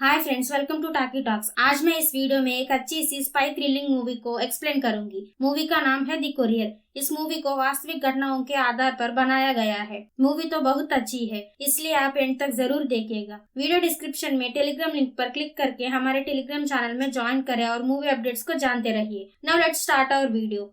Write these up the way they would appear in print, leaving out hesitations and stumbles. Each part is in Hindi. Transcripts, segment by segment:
हाय फ्रेंड्स, वेलकम टू टाकी टॉक्स। आज मैं इस वीडियो में एक अच्छी सी स्पाई थ्रिलिंग मूवी को एक्सप्लेन करूंगी। मूवी का नाम है द कोरियर। इस मूवी को वास्तविक घटनाओं के आधार पर बनाया गया है। मूवी तो बहुत अच्छी है, इसलिए आप एंड तक जरूर देखिएगा। वीडियो डिस्क्रिप्शन में टेलीग्राम लिंक पर क्लिक करके हमारे टेलीग्राम चैनल में ज्वाइन करें और मूवी अपडेट्स को जानते रहिए। Now let's start our video.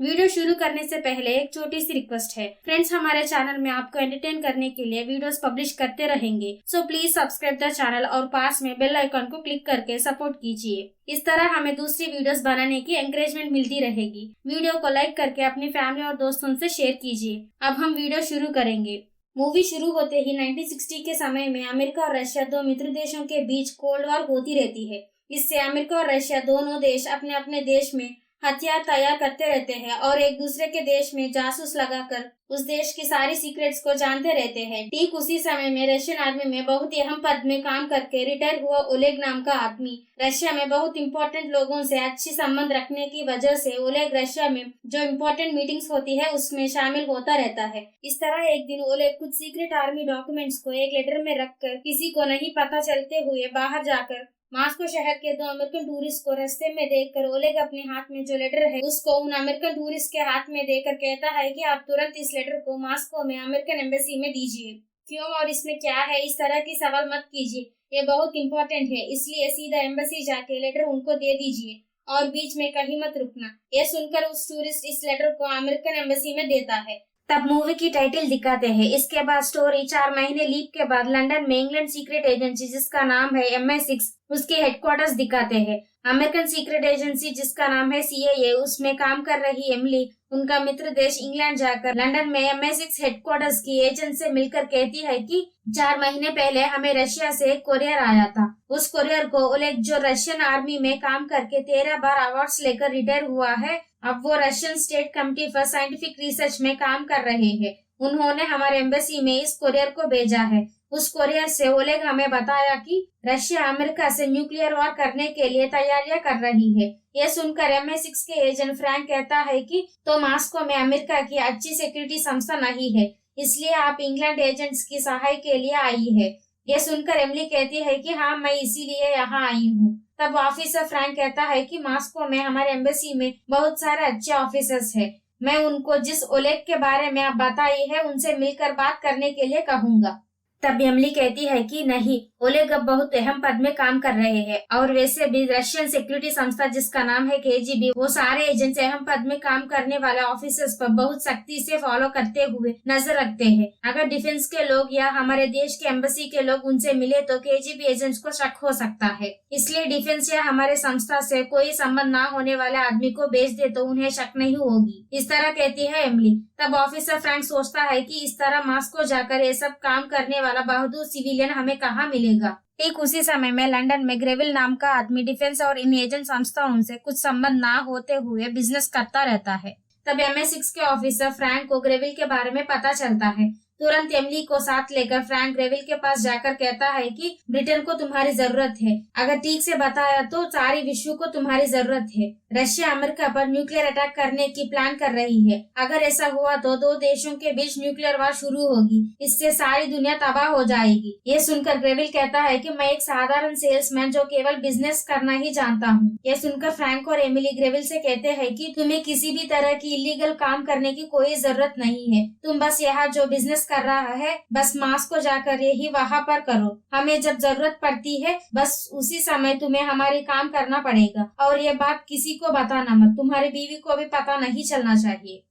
Video शुरू करने से पहले एक छोटी सी रिक्वेस्ट है। फ्रेंड्स, हमारे चैनल में आपको एंटरटेन करने के लिए वीडियोस पब्लिश करते रहेंगे, so please subscribe the channel और पास में बेल आइकन को क्लिक करके सपोर्ट कीजिए। इस तरह हमें दूसरी वीडियोस बनाने की एंकरेजमेंट मिलती रहेगी। वीडियो को लाइक करके अपनी फैमिली और दोस्तों से शेयर कीजिए। अब हम वीडियो शुरू करेंगे। मूवी शुरू होते ही 1960 के समय में अमेरिका और रशिया, दो मित्र देशों के बीच कोल्ड वॉर होती रहती है। इससे अमेरिका और रशिया दोनों देश अपने अपने देश में हथियार तैयार करते रहते हैं और एक दूसरे के देश में जासूस लगाकर उस देश की सारी सीक्रेट्स को जानते रहते हैं। ठीक उसी समय में रशियन आर्मी में बहुत ही अहम पद में काम करके रिटायर हुआ ओलेग नाम का आदमी रशिया में बहुत इंपॉर्टेंट लोगों से अच्छी संबंध रखने की वजह से ओलेग रशिया में जो इम्पोर्टेंट मीटिंग्स होती है उसमें शामिल होता रहता है। इस तरह एक दिन ओलेग कुछ सीक्रेट आर्मी डॉक्यूमेंट्स को एक लेटर में रखकर किसी को नहीं पता चलते हुए बाहर जाकर मॉस्को शहर के दो अमेरिकन टूरिस्ट को रास्ते में देखकर ओलेग अपने हाथ में जो लेटर है उसको उन अमेरिकन टूरिस्ट के हाथ में देकर कहता है कि आप तुरंत इस लेटर को मॉस्को में अमेरिकन एम्बेसी में दीजिए। क्यों और इसमें क्या है, इस तरह की सवाल मत कीजिए, ये बहुत इंपॉर्टेंट है, इसलिए सीधा एम्बेसी जाके लेटर उनको दे दीजिए और बीच में कहीं मत रुकना। ये सुनकर उस टूरिस्ट इस लेटर को अमेरिकन एम्बेसी में देता है। तब मूवी की टाइटल दिखाते हैं। इसके बाद स्टोरी 4 महीने लीव के बाद लंदन में इंग्लैंड सीक्रेट एजेंसी जिसका नाम है MI6 उसके हेडक्वार्टर्स दिखाते हैं। अमेरिकन सीक्रेट एजेंसी जिसका नाम है CIA उसमें काम कर रही एमिली उनका मित्र देश इंग्लैंड जाकर लंदन में MI6 हेडक्वार्टर्स की एजेंट से मिलकर कहती है कि 4 महीने पहले हमें रशिया से एक कोरियर आया था। उस कोरियर को ओलेग जो रशियन आर्मी में काम करके 13 बार अवार्ड्स लेकर रिटायर हुआ है, अब वो Russian state committee for scientific research में काम कर रहे हैं। उन्होंने हमारे एम्बेसी में इस कोरियर को भेजा है। उस कोरियर से ओलेग हमें बताया कि रशिया अमेरिका से न्यूक्लियर वॉर करने के लिए तैयारियां कर रही है। यह सुनकर MI6 के एजेंट फ्रैंक कहता है कि तो मॉस्को में अमेरिका की अच्छी सिक्योरिटी संस्था नहीं है, इसलिए आप इंग्लैंड एजेंट्स की सहाय के लिए आई है। यह सुनकर एमिली कहती है कि हाँ, मैं इसीलिए यहाँ आई हूँ। तब ऑफिसर फ्रैंक कहता है कि मॉस्को में हमारे एम्बेसी में बहुत सारे अच्छे ऑफिसर्स हैं। मैं उनको जिस ओलेग के बारे में आप बताई है उनसे मिलकर बात करने के लिए कहूंगा। तब एमिली कहती है कि नहीं, ओलेग अब बहुत अहम पद में काम कर रहे हैं और वैसे भी रशियन सिक्योरिटी संस्था जिसका नाम है KGB वो सारे एजेंट्स अहम पद में काम करने वाले ऑफिसर्स पर बहुत सख्ती से फॉलो करते हुए नजर रखते हैं। अगर डिफेंस के लोग या हमारे देश के एम्बेसी के लोग उनसे मिले तो KGB एजेंट्स को शक हो सकता है, इसलिए डिफेंस या हमारे संस्था से कोई संबंध न होने वाले आदमी को भेज दे तो उन्हें शक नहीं होगी। इस तरह कहती है एमिली। तब ऑफिसर फ्रैंक सोचता है कि इस तरह मॉस्को जाकर ये सब काम करने वाला बहादुर सिविलियन हमें कहाँ मिलेगा। ठीक उसी समय में लंदन में ग्रेविल नाम का आदमी डिफेंस और इन एजेंट संस्थाओं से कुछ संबंध ना होते हुए बिजनेस करता रहता है। तब MI6 के ऑफिसर फ्रैंक को ग्रेविल के बारे में पता चलता है। तुरंत एमिली को साथ लेकर फ्रैंक ग्रेविल के पास जाकर कहता है कि ब्रिटेन को तुम्हारी जरूरत है। अगर ठीक से बताया तो सारी विश्व को तुम्हारी जरूरत है। रशिया अमेरिका पर न्यूक्लियर अटैक करने की प्लान कर रही है। अगर ऐसा हुआ तो दो देशों के बीच न्यूक्लियर वॉर शुरू होगी, इससे सारी दुनिया तबाह हो जाएगी। ये सुनकर ग्रेविल कहता है कि मैं एक साधारण सेल्समैन जो केवल बिजनेस करना ही जानता हूँ। यह सुनकर फ्रैंक और एमिली ग्रेविल से कहते हैं कि तुम्हें किसी भी तरह की इलीगल काम करने की कोई जरूरत नहीं है। तुम बस यहाँ जो बिजनेस कर रहा है बस मॉस्को जाकर यही वहाँ पर करो। हमें जब जरूरत पड़ती है बस उसी समय तुम्हें हमारे काम करना पड़ेगा और ये बात किसी को बताना मत, तुम्हारी बीवी को भी पता नहीं चलना चाहिए।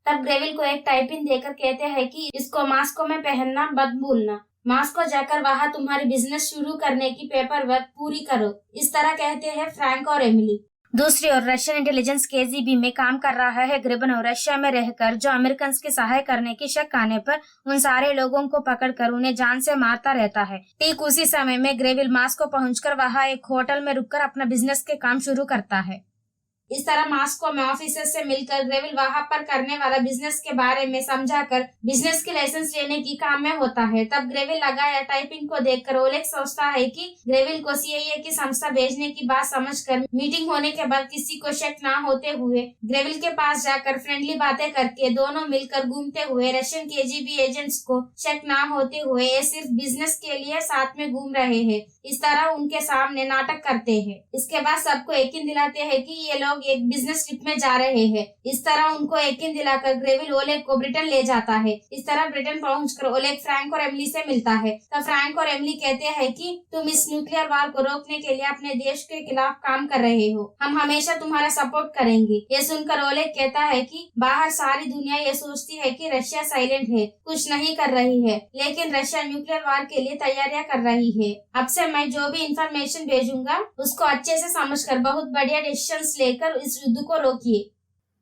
तब ग्रेविल को एक टाइपिंग देकर कहते हैं कि इसको मॉस्को में पहनना मत भूलना। मॉस्को जाकर वहाँ तुम्हारी बिजनेस शुरू करने की पेपर वर्क पूरी करो। इस तरह कहते हैं फ्रैंक और एमिली। दूसरी ओर रशियन इंटेलिजेंस KGB में काम कर रहा है ग्रिबनोव रशिया में रहकर जो अमेरिकन की सहाय करने की शक आने पर उन सारे लोगों को पकड़कर उन्हें जान से मारता रहता है। ठीक उसी समय में ग्रेविल मॉस्को पहुंचकर वहां एक होटल में रुककर अपना बिजनेस के काम शुरू करता है। इस तरह मॉस्को में ऑफिसर से मिलकर ग्रेविल वहां पर करने वाला बिजनेस के बारे में समझाकर बिजनेस के लाइसेंस लेने की काम में होता है। तब ग्रेविल लगाया टाइपिंग को देखकर ओलेग सोचता है कि ग्रेविल को सीआईए की संस्था भेजने की बात समझकर मीटिंग होने के बाद किसी को शक न होते हुए ग्रेविल के पास जाकर फ्रेंडली बातें करके दोनों मिलकर घूमते हुए रशियन केजीबी एजेंट्स को शक न होते हुए ये सिर्फ बिजनेस के लिए साथ में घूम रहे हैं, इस तरह उनके सामने नाटक करते हैं। इसके बाद सबको यकीन दिलाते हैं कि ये लोग एक बिजनेस ट्रिप में जा रहे हैं। इस तरह उनको यकीन दिलाकर ग्रेविल ओलेग को ब्रिटेन ले जाता है। इस तरह ब्रिटेन पहुंचकर ओलेग फ्रैंक और एमिली से मिलता है। तब फ्रैंक और एमिली कहते हैं कि तुम इस न्यूक्लियर वार को रोकने के लिए अपने देश के खिलाफ काम कर रहे हो, हम हमेशा तुम्हारा सपोर्ट करेंगे। ये सुनकर ओलेग कहता है कि बाहर सारी दुनिया ये सोचती है कि रशिया साइलेंट है, कुछ नहीं कर रही है, लेकिन रशिया न्यूक्लियर वार के लिए तैयारियां कर रही है। अब से मैं जो भी इंफॉर्मेशन भेजूंगा उसको अच्छे से समझकर बहुत बढ़िया डिसीजंस लेकर इस युद्ध को रोकिए।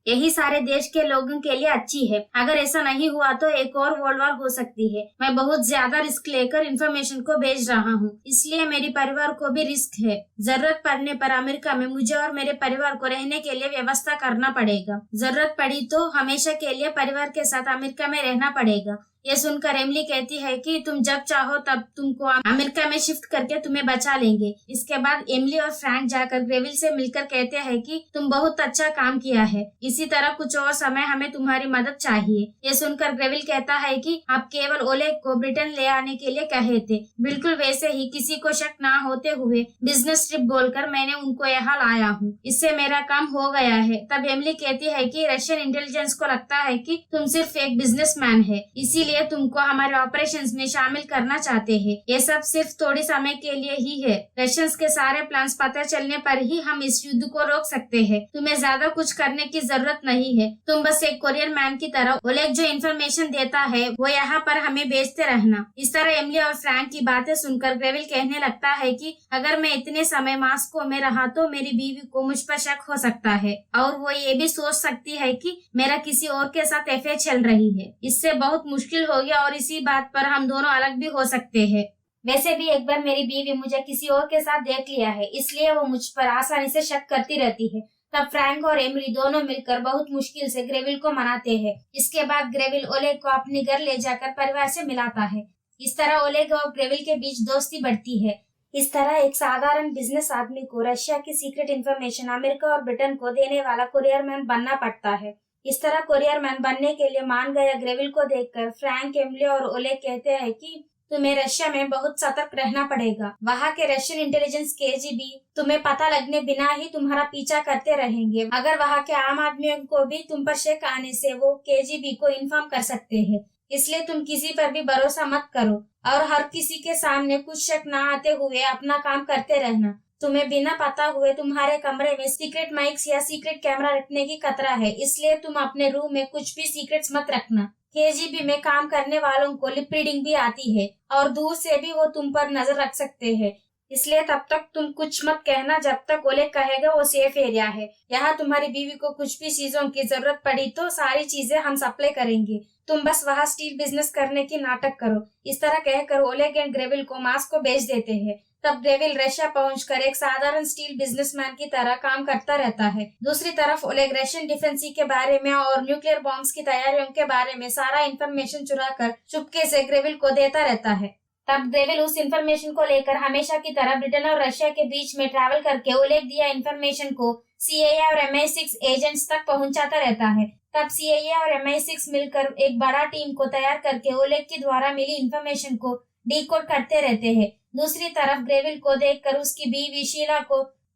यही सारे देश के लोगों के लिए अच्छी है। अगर ऐसा नहीं हुआ तो एक और वर्ल्ड वॉर हो सकती है। मैं बहुत ज्यादा रिस्क लेकर इंफॉर्मेशन को भेज रहा हूँ, इसलिए मेरे परिवार को भी रिस्क है। जरूरत पड़ने पर अमेरिका में मुझे और मेरे परिवार को रहने के लिए व्यवस्था करना पड़ेगा। जरूरत पड़ी तो हमेशा के लिए परिवार के साथ अमेरिका में रहना पड़ेगा। ये सुनकर एमिली कहती है कि तुम जब चाहो तब तुमको अमेरिका में शिफ्ट करके तुम्हें बचा लेंगे। इसके बाद एमिली और फ्रैंक जाकर ग्रेविल से मिलकर कहते हैं कि तुम बहुत अच्छा काम किया है, इसी तरह कुछ और समय हमें तुम्हारी मदद चाहिए। ये सुनकर ग्रेविल कहता है कि आप केवल ओलेग को ब्रिटेन ले आने के लिए कहे थे। बिल्कुल वैसे ही किसी को शक न होते हुए बिजनेस ट्रिप बोलकर मैंने उनको यहाँ लाया हूँ, इससे मेरा काम हो गया है। तब एमिली कहती है कि रशियन इंटेलिजेंस को लगता है कि तुम सिर्फ एक बिजनेसमैन है, इसीलिए तुमको हमारे ऑपरेशंस में शामिल करना चाहते हैं। ये सब सिर्फ थोड़ी समय के लिए ही है। रशियंस के सारे प्लान्स पता चलने पर ही हम इस युद्ध को रोक सकते हैं। तुम्हें ज्यादा कुछ करने की जरूरत नहीं है, तुम बस एक कोरियर मैन की तरह ओलेग जो इन्फॉर्मेशन देता है वो यहाँ पर हमें भेजते रहना। इस तरह एमिली और फ्रैंक की बातें सुनकर ग्रेविल कहने लगता है कि अगर मैं इतने समय मॉस्को में रहा तो मेरी बीवी को मुझ पर शक हो सकता है और वो ये भी सोच सकती है कि मेरा किसी और के साथ अफेयर चल रही है। इससे बहुत मुश्किल हो गया और इसी बात पर हम दोनों अलग भी हो सकते हैं। वैसे भी एक बार मेरी बीवी मुझे किसी और के साथ देख लिया है, इसलिए वो मुझ पर आसानी से शक करती रहती है। तब फ्रैंक और एमिली दोनों मिलकर बहुत मुश्किल से ग्रेविल को मनाते हैं। इसके बाद ग्रेविल ओलेग को अपने घर ले जाकर परिवार से मिलाता है। इस तरह ओलेग और ग्रेविल के बीच दोस्ती बढ़ती है। इस तरह एक साधारण बिजनेस आदमी को रशिया की सीक्रेट इन्फॉर्मेशन अमेरिका और ब्रिटेन को देने वाला कोरियर मैन बनना पड़ता है। इस तरह कोरियर मैन बनने के लिए मान गया ग्रेविल को देखकर फ्रैंक, एमिली और ओलेग कहते हैं कि तुम्हें रशिया में बहुत सतर्क रहना पड़ेगा। वहाँ के रशियन इंटेलिजेंस केजीबी तुम्हें पता लगने बिना ही तुम्हारा पीछा करते रहेंगे। अगर वहाँ के आम आदमियों को भी तुम पर शक आने से वो केजीबी को इन्फॉर्म कर सकते हैं, इसलिए तुम किसी पर भी भरोसा मत करो और हर किसी के सामने कुछ शक न आते हुए अपना काम करते रहना। तुम्हें बिना पता हुए तुम्हारे कमरे में सीक्रेट माइक्स या सीक्रेट कैमरा रखने की खतरा है, इसलिए तुम अपने रूम में कुछ भी सीक्रेट्स मत रखना। केजीबी में काम करने वालों को लिप रीडिंग भी आती है और दूर से भी वो तुम पर नजर रख सकते हैं, इसलिए तब तक तुम कुछ मत कहना जब तक ओलेग कहेगा वो सेफ एरिया है। यहाँ तुम्हारी बीवी को कुछ भी चीजों की जरूरत पड़ी तो सारी चीजें हम सप्लाई करेंगे, तुम बस वहाँ स्टील बिजनेस करने की नाटक करो। इस तरह कहकर ओलेग एंड ग्रेविल को मॉस्को भेज देते हैं। तब ग्रेविल रशिया पहुंचकर एक साधारण स्टील बिजनेसमैन की तरह काम करता रहता है। दूसरी तरफ ओलेग रशियन डिफेंस के बारे में और न्यूक्लियर बॉम्ब्स की तैयारियों के बारे में सारा इंफॉर्मेशन चुराकर चुपके से ग्रेविल को देता रहता है। तब ग्रेविल उस इंफॉर्मेशन को लेकर हमेशा की तरह ब्रिटेन और रशिया के बीच में ट्रैवल करके ओलेग दिया इंफॉर्मेशन को CIA और MI6 एजेंट्स तक पहुंचाता रहता है। तब CIA और MI6 मिलकर एक बड़ा टीम को तैयार करके ओलेग के द्वारा मिली इंफॉर्मेशन को डिकोड करते रहते हैं। दूसरी तरफ ग्रेविल को देखकर उसकी बीवी शीला को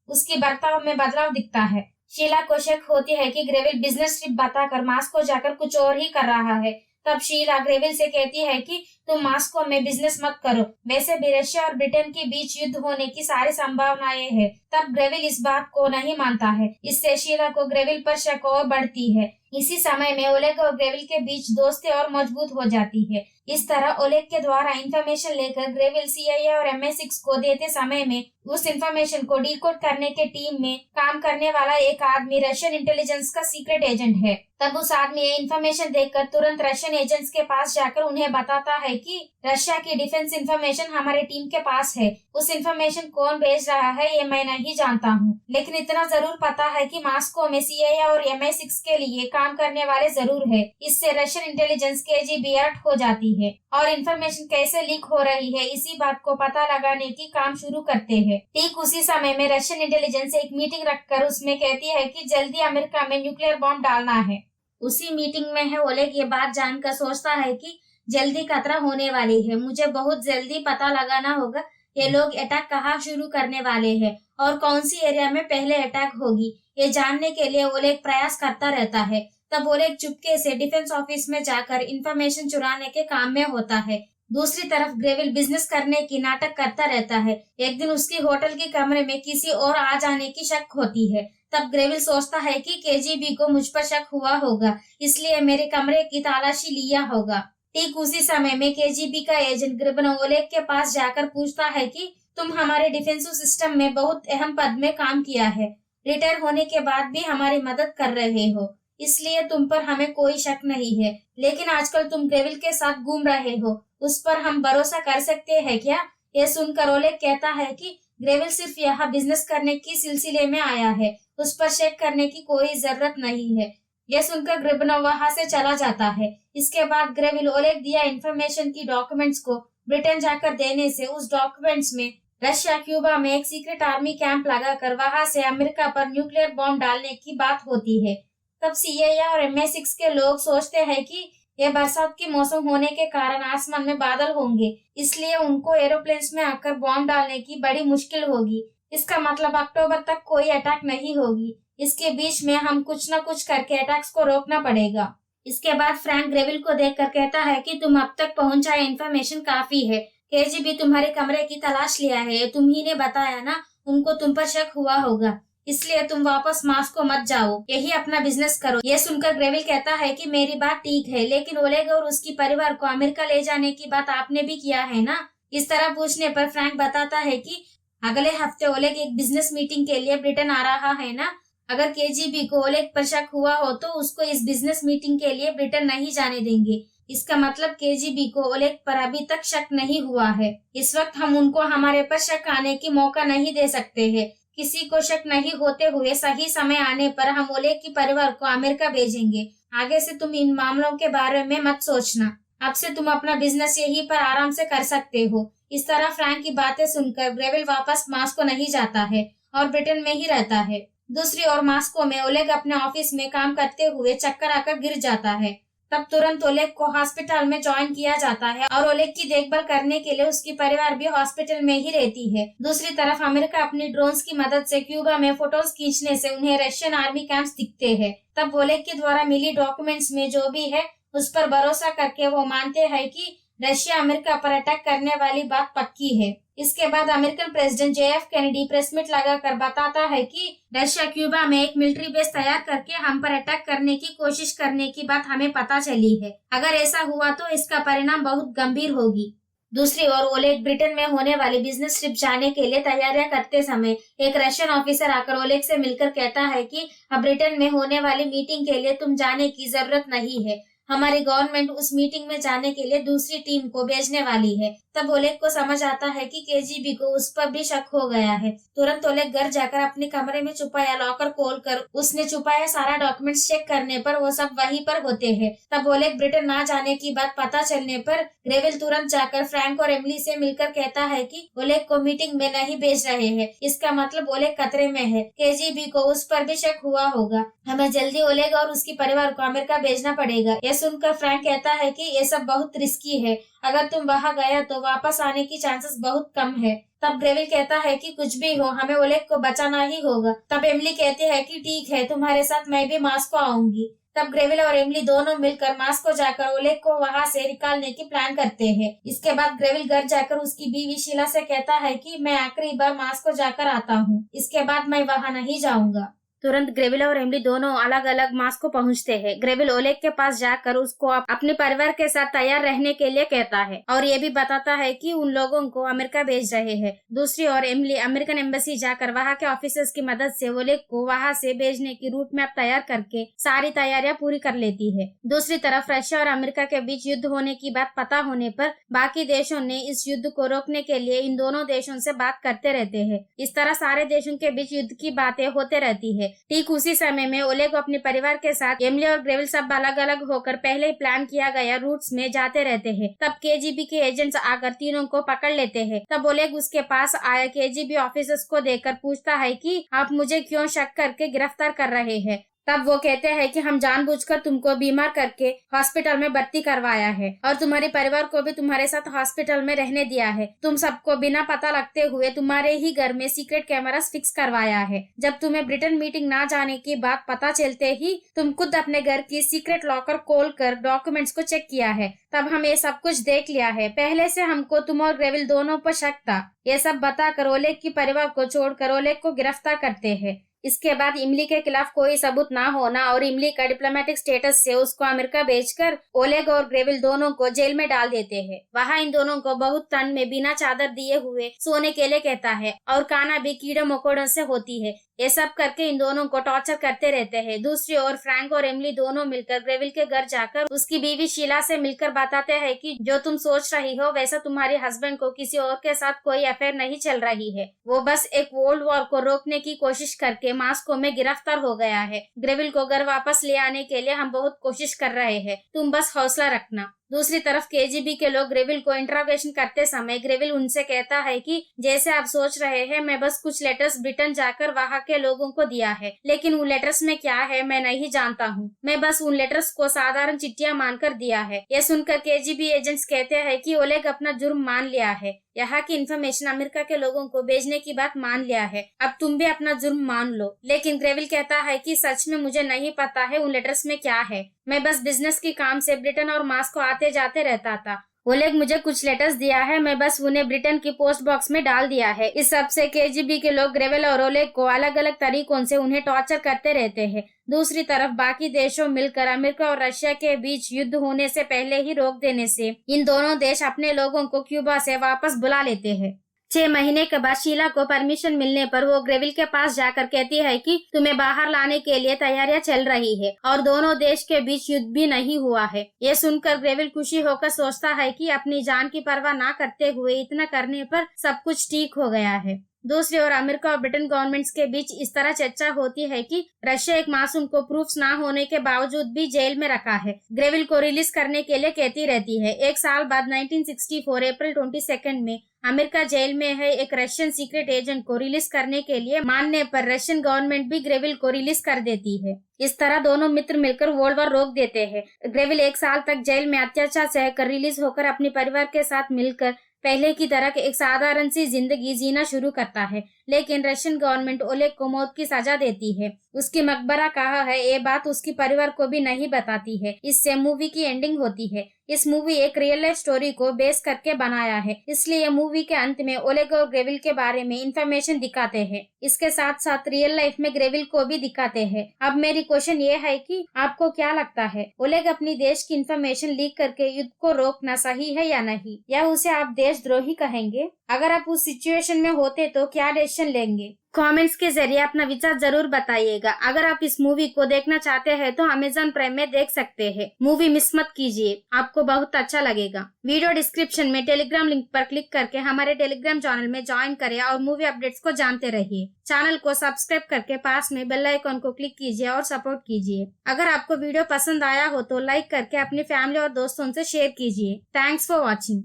उसकी बर्ताव में बदलाव दिखता है। शीला को शक होती है कि ग्रेविल बिजनेस ट्रिप बताकर मॉस्को जाकर कुछ और ही कर रहा है। तब शीला ग्रेविल से कहती है कि तुम मॉस्को में बिजनेस मत करो, वैसे भी रशिया और ब्रिटेन के बीच युद्ध होने की सारी संभावनाएं हैं। तब ग्रेविल इस बात को नहीं मानता है, इससे शीला को ग्रेविल पर शक और बढ़ती है। इसी समय में ओलेग और ग्रेविल के बीच दोस्ती और मजबूत हो जाती है। इस तरह ओलेग के द्वारा इंफॉर्मेशन लेकर ग्रेविल CIA और MI6 को देते समय में उस इंफॉर्मेशन को डिकोड करने के टीम में काम करने वाला एक आदमी रशियन इंटेलिजेंस का सीक्रेट एजेंट है। तब उस आदमी ये इंफॉर्मेशन देखकर तुरंत रशियन एजेंट्स के पास जाकर उन्हें बताता है है कि रशिया की डिफेंस इंफॉर्मेशन हमारे टीम के पास है। उस इंफॉर्मेशन कौन भेज रहा है ये मैं नहीं जानता हूँ, लेकिन इतना जरूर पता है कि मॉस्को में CIA और MI6 के लिए काम करने वाले जरूर है। इससे रशियन इंटेलिजेंस KGB अलर्ट हो जाती है और इंफॉर्मेशन कैसे लीक हो रही है इसी बात को पता लगाने की काम शुरू करते हैं। ठीक उसी समय में रशियन इंटेलिजेंस एक मीटिंग रखकर उसमें कहती है कि जल्दी अमेरिका में न्यूक्लियर बॉम्ब डालना है। उसी मीटिंग में है ओलेग ये बात जानकर सोचता है कि जल्दी खतरा होने वाली है, मुझे बहुत जल्दी पता लगाना होगा ये लोग अटैक कहाँ शुरू करने वाले हैं और कौन सी एरिया में पहले अटैक होगी। ये जानने के लिए ओलेग प्रयास करता रहता है। तब ओलेग चुपके से डिफेंस ऑफिस में जाकर इंफॉर्मेशन चुराने के काम में होता है। दूसरी तरफ ग्रेविल बिजनेस करने की नाटक करता रहता है। एक दिन उसकी होटल के कमरे में किसी और आ जाने की शक होती है। तब ग्रेविल सोचता है कि KGB को मुझ पर शक हुआ होगा, इसलिए मेरे कमरे की तलाशी लिया होगा। ठीक उसी समय में KGB का एजेंट ग्रिबन ओलेग के पास जाकर पूछता है कि तुम हमारे डिफेंसिव सिस्टम में बहुत अहम पद में काम किया है, रिटायर होने के बाद भी हमारी मदद कर रहे हो, इसलिए तुम पर हमें कोई शक नहीं है। लेकिन आजकल तुम ग्रेविल के साथ घूम रहे हो, उस पर हम भरोसा कर सकते हैं क्या? यह सुनकर ओलेग कहता है कि ग्रेविल सिर्फ यहाँ बिजनेस करने की सिलसिले में आया है, उस पर शक करने की कोई जरूरत नहीं है। यह सुनकर ग्रिबनोव वहां से चला जाता है। इसके बाद ग्रेविल ओलेग दिया इंफॉर्मेशन की डॉक्यूमेंट्स को ब्रिटेन जाकर देने से उस डॉक्यूमेंट्स में रशिया क्यूबा में एक सीक्रेट आर्मी कैंप लगाकर वहां से अमेरिका पर न्यूक्लियर बॉम्ब डालने की बात होती है। तब CIA और MI6 के लोग सोचते हैं कि यह बरसात के मौसम होने के कारण आसमान में बादल होंगे, इसलिए उनको एरोप्लेन्स में आकर बॉम्ब डालने की बड़ी मुश्किल होगी। इसका मतलब अक्टूबर तक कोई अटैक नहीं होगी। इसके बीच में हम कुछ न कुछ करके अटैक्स को रोकना पड़ेगा। इसके बाद फ्रैंक ग्रेविल को देखकर कहता है कि तुम अब तक पहुंचाए इंफॉर्मेशन काफी है। KGB तुम्हारे कमरे की तलाश लिया है, तुम ही ने बताया ना उनको तुम पर शक हुआ होगा, इसलिए तुम वापस मॉस्को मत जाओ, यही अपना बिजनेस करो। यह सुनकर ग्रेविल कहता है कि मेरी बात ठीक है, लेकिन ओलेग और उसकी परिवार को अमेरिका ले जाने की बात आपने भी किया है ना? इस तरह पूछने पर फ्रैंक बताता है कि अगले हफ्ते ओलेग एक बिजनेस मीटिंग के लिए ब्रिटेन आ रहा है ना। अगर KGB को ओलेग पर शक हुआ हो तो उसको इस बिजनेस मीटिंग के लिए ब्रिटेन नहीं जाने देंगे। इसका मतलब KGB को ओलेग पर अभी तक शक नहीं हुआ है। इस वक्त हम उनको हमारे पर शक आने की मौका नहीं दे सकते हैं। किसी को शक नहीं होते हुए सही समय आने पर हम ओलेग की परिवार को अमेरिका भेजेंगे। आगे से तुम इन मामलों के बारे में मत सोचना। अब से तुम अपना बिजनेस यहीं पर आराम से कर सकते हो। इस तरह फ्रैंक की बातें सुनकर ग्रेविल वापस मॉस्को नहीं जाता है और ब्रिटेन में ही रहता है। दूसरी ओर मॉस्को में ओलेग अपने ऑफिस में काम करते हुए चक्कर आकर गिर जाता है। तब तुरंत ओलेग को हॉस्पिटल में ज्वाइन किया जाता है और ओलेग की देखभाल करने के लिए उसकी परिवार भी हॉस्पिटल में ही रहती है। दूसरी तरफ अमेरिका अपनी ड्रोन्स की मदद से क्यूबा में फोटोज खींचने से उन्हें रशियन आर्मी कैंप्स दिखते हैं। तब ओलेग के द्वारा मिली डॉक्यूमेंट्स में जो भी है उस पर भरोसा करके वो मानते हैं कि रशिया अमेरिका पर अटैक करने वाली बात पक्की है। इसके बाद American president JF Kennedy press meet लगाकर बताता है कि रशिया क्यूबा में एक मिलिट्री बेस तैयार करके हम पर अटैक करने की कोशिश करने की बात हमें पता चली है। अगर ऐसा हुआ तो इसका परिणाम बहुत गंभीर होगी। दूसरी ओर ओलेग ब्रिटेन में होने वाली बिजनेस ट्रिप जाने के लिए तैयारियां करते समय एक रशियन ऑफिसर आकर ओलेग से मिलकर कहता है कि अब ब्रिटेन में होने वाली मीटिंग के लिए तुम जाने की जरूरत नहीं है। हमारी गवर्नमेंट उस मीटिंग में जाने के लिए दूसरी टीम को भेजने वाली है। तब ओलेग को समझ आता है कि KGB को उस पर भी शक हो गया है। तुरंत ओलेग घर जाकर अपने कमरे में छुपाया लॉकर खोलकर उसने छुपाया सारा डॉक्यूमेंट्स चेक करने पर वो सब वहीं पर होते हैं। तब ओलेग ब्रिटेन ना जाने की बात पता चलने पर ग्रेविल तुरंत जाकर फ्रैंक और एमिली से मिलकर कहता है कि ओलेग को मीटिंग में नहीं भेज रहे हैं। इसका मतलब ओलेग खतरे में है। KGB को उस पर भी शक हुआ होगा। हमें जल्दी ओलेग और उसकी परिवार को अमेरिका भेजना पड़ेगा। यह सुनकर फ्रैंक कहता है कि ये सब बहुत रिस्की है, अगर तुम वहां गया तो वापस आने की चांसेस बहुत कम है। तब ग्रेविल कहता है कि कुछ भी हो हमें ओलेग को बचाना ही होगा। तब एमिली कहती है कि ठीक है, तुम्हारे साथ मैं भी मॉस्को आऊंगी। तब ग्रेविल और एमिली दोनों मिलकर मॉस्को जाकर ओलेग को वहां से निकालने की प्लान करते हैं। इसके बाद ग्रेविल घर जाकर उसकी बीवी शीला से कहता है कि मैं आखिरी बार मॉस्को जाकर आता हूँ, इसके बाद मैं वहां नहीं जाऊंगा। तुरंत ग्रेविल और एमिली दोनों अलग अलग मार्स को पहुंचते हैं। ग्रेविल ओलेग के पास जाकर उसको अपने परिवार के साथ तैयार रहने के लिए कहता है और ये भी बताता है कि उन लोगों को अमेरिका भेज रहे हैं। दूसरी ओर एमिली अमेरिकन एम्बेसी जाकर वहाँ के ऑफिसर्स की मदद से ओलेग को वहाँ से भेजने की रूट मैप तैयार करके सारी तैयारियां पूरी कर लेती है। दूसरी तरफ रशिया और अमेरिका के बीच युद्ध होने की बात पता होने पर बाकी देशों ने इस युद्ध को रोकने के लिए इन दोनों देशों से बात करते रहते हैं। इस तरह सारे देशों के बीच युद्ध की बातें होते रहती है। ठीक उसी समय में ओलेग अपने परिवार के साथ एमिली और ग्रेविल सब अलग अलग होकर पहले ही प्लान किया गया रूट्स में जाते रहते हैं। तब केजीबी के एजेंट्स आकर तीनों को पकड़ लेते हैं। तब ओलेग उसके पास आया केजीबी ऑफिसर्स को देखकर पूछता है कि आप मुझे क्यों शक करके गिरफ्तार कर रहे हैं। तब वो कहते हैं कि हम जानबूझकर तुमको बीमार करके हॉस्पिटल में भर्ती करवाया है और तुम्हारे परिवार को भी तुम्हारे साथ हॉस्पिटल में रहने दिया है। तुम सबको बिना पता लगते हुए तुम्हारे ही घर में सीक्रेट कैमरास फिक्स करवाया है। जब तुम्हें ब्रिटेन मीटिंग ना जाने की बात पता चलते ही तुम खुद अपने घर की सीक्रेट लॉकर खोल कर डॉक्यूमेंट्स को चेक किया है। तब हम ये सब कुछ देख लिया है। पहले से हमको तुम और ग्रेविल दोनों पर शक था। ये सब बताकर ओलेग की परिवार को छोड़कर ओलेग को गिरफ्तार करते हैं। इसके बाद इमली के खिलाफ कोई सबूत ना होना और इमली का डिप्लोमेटिक स्टेटस से उसको अमेरिका भेजकर ओलेग और ग्रेविल दोनों को जेल में डाल देते हैं। वहाँ इन दोनों को बहुत ठंड में बिना चादर दिए हुए सोने के लिए कहता है और खाना भी कीड़े मकोड़ों से होती है। ये सब करके इन दोनों को टॉर्चर करते रहते हैं। दूसरी ओर फ्रैंक और एमिली दोनों मिलकर ग्रेविल के घर जाकर उसकी बीवी शीला से मिलकर बताते हैं कि जो तुम सोच रही हो वैसा तुम्हारे हस्बैंड को किसी और के साथ कोई अफेयर नहीं चल रही है। वो बस एक वर्ल्ड वॉर को रोकने की कोशिश करके मास्को में गिरफ्तार हो गया है। ग्रेविल को घर वापस ले आने के लिए हम बहुत कोशिश कर रहे हैं। तुम बस हौसला रखना। दूसरी तरफ केजीबी के लोग ग्रेविल को इंट्रोगेशन करते समय ग्रेविल उनसे कहता है कि जैसे आप सोच रहे हैं मैं बस कुछ लेटर्स ब्रिटेन जाकर वहाँ के लोगों को दिया है, लेकिन उन लेटर्स में क्या है मैं नहीं जानता हूँ। मैं बस उन लेटर्स को साधारण चिट्ठियां मानकर दिया है। यह सुनकर केजीबी एजेंट्स कहते हैं कि ओलेग अपना जुर्म मान लिया है। यहाँ की इन्फॉर्मेशन अमेरिका के लोगों को भेजने की बात मान लिया है। अब तुम भी अपना जुर्म मान लो। लेकिन ग्रेविल कहता है कि सच में मुझे नहीं पता है उन लेटर्स में क्या है। मैं बस बिजनेस के काम से ब्रिटेन और मास्को आते जाते रहता था। ओलेग मुझे कुछ लेटर्स दिया है, मैं बस उन्हें ब्रिटेन की पोस्ट बॉक्स में डाल दिया है। इस सब से केजीबी के लोग ग्रेविल और ओलेग को अलग अलग तरीकों से उन्हें टॉर्चर करते रहते हैं। दूसरी तरफ बाकी देशों मिलकर अमेरिका और रशिया के बीच युद्ध होने से पहले ही रोक देने से इन दोनों देश अपने लोगों को क्यूबा से वापस बुला लेते हैं। 6 महीने के बाद शीला को परमिशन मिलने पर वो ग्रेविल के पास जाकर कहती है कि तुम्हें बाहर लाने के लिए तैयारियां चल रही है और दोनों देश के बीच युद्ध भी नहीं हुआ है। ये सुनकर ग्रेविल खुशी होकर सोचता है कि अपनी जान की परवाह ना करते हुए इतना करने पर सब कुछ ठीक हो गया है। दूसरी ओर अमेरिका और ब्रिटेन गवर्नमेंट्स के बीच इस तरह चर्चा होती है कि रशिया एक मासूम को प्रूफ्स ना होने के बावजूद भी जेल में रखा है। ग्रेविल को रिलीज करने के लिए कहती रहती है। एक साल बाद 1964 अप्रैल 22 में अमेरिका जेल में है एक रशियन सीक्रेट एजेंट को रिलीज करने के लिए मानने पर रशियन गवर्नमेंट भी ग्रेविल को रिलीज कर देती है। इस तरह दोनों मित्र मिलकर वर्ल्ड वॉर रोक देते हैं। ग्रेविल 1 साल तक जेल में अत्याचार सहकर रिलीज होकर अपने परिवार के साथ मिलकर पहले की तरह एक साधारण सी जिंदगी जीना शुरू करता है। लेकिन रशियन गवर्नमेंट ओलेग को मौत की सजा देती है। उसकी मकबरा कहाँ है ये बात उसकी परिवार को भी नहीं बताती है। इससे मूवी की एंडिंग होती है। इस मूवी एक रियल लाइफ स्टोरी को बेस करके बनाया है, इसलिए ये मूवी के अंत में ओलेग और ग्रेविल के बारे में इंफॉर्मेशन दिखाते हैं। इसके साथ साथ रियल लाइफ में ग्रेविल को भी दिखाते हैं। अब मेरी क्वेश्चन ये है कि आपको क्या लगता है, ओलेग अपनी देश की इंफॉर्मेशन लीक करके युद्ध को रोकना सही है या नहीं, या उसे आप देशद्रोही कहेंगे? अगर आप उस सिचुएशन में होते तो क्या डिसीजन लेंगे? कमेंट्स के जरिए अपना विचार जरूर बताइएगा। अगर आप इस मूवी को देखना चाहते हैं तो अमेज़न प्राइम में देख सकते हैं। मूवी मिस मत कीजिए, आपको बहुत अच्छा लगेगा। वीडियो डिस्क्रिप्शन में टेलीग्राम लिंक पर क्लिक करके हमारे टेलीग्राम चैनल में ज्वाइन करें और मूवी अपडेट्स को जानते रहिए। चैनल को सब्सक्राइब करके पास में बेल आइकन को क्लिक कीजिए और सपोर्ट कीजिए। अगर आपको वीडियो पसंद आया हो तो लाइक करके अपनी फैमिली और दोस्तों से शेयर कीजिए। Thanks for watching.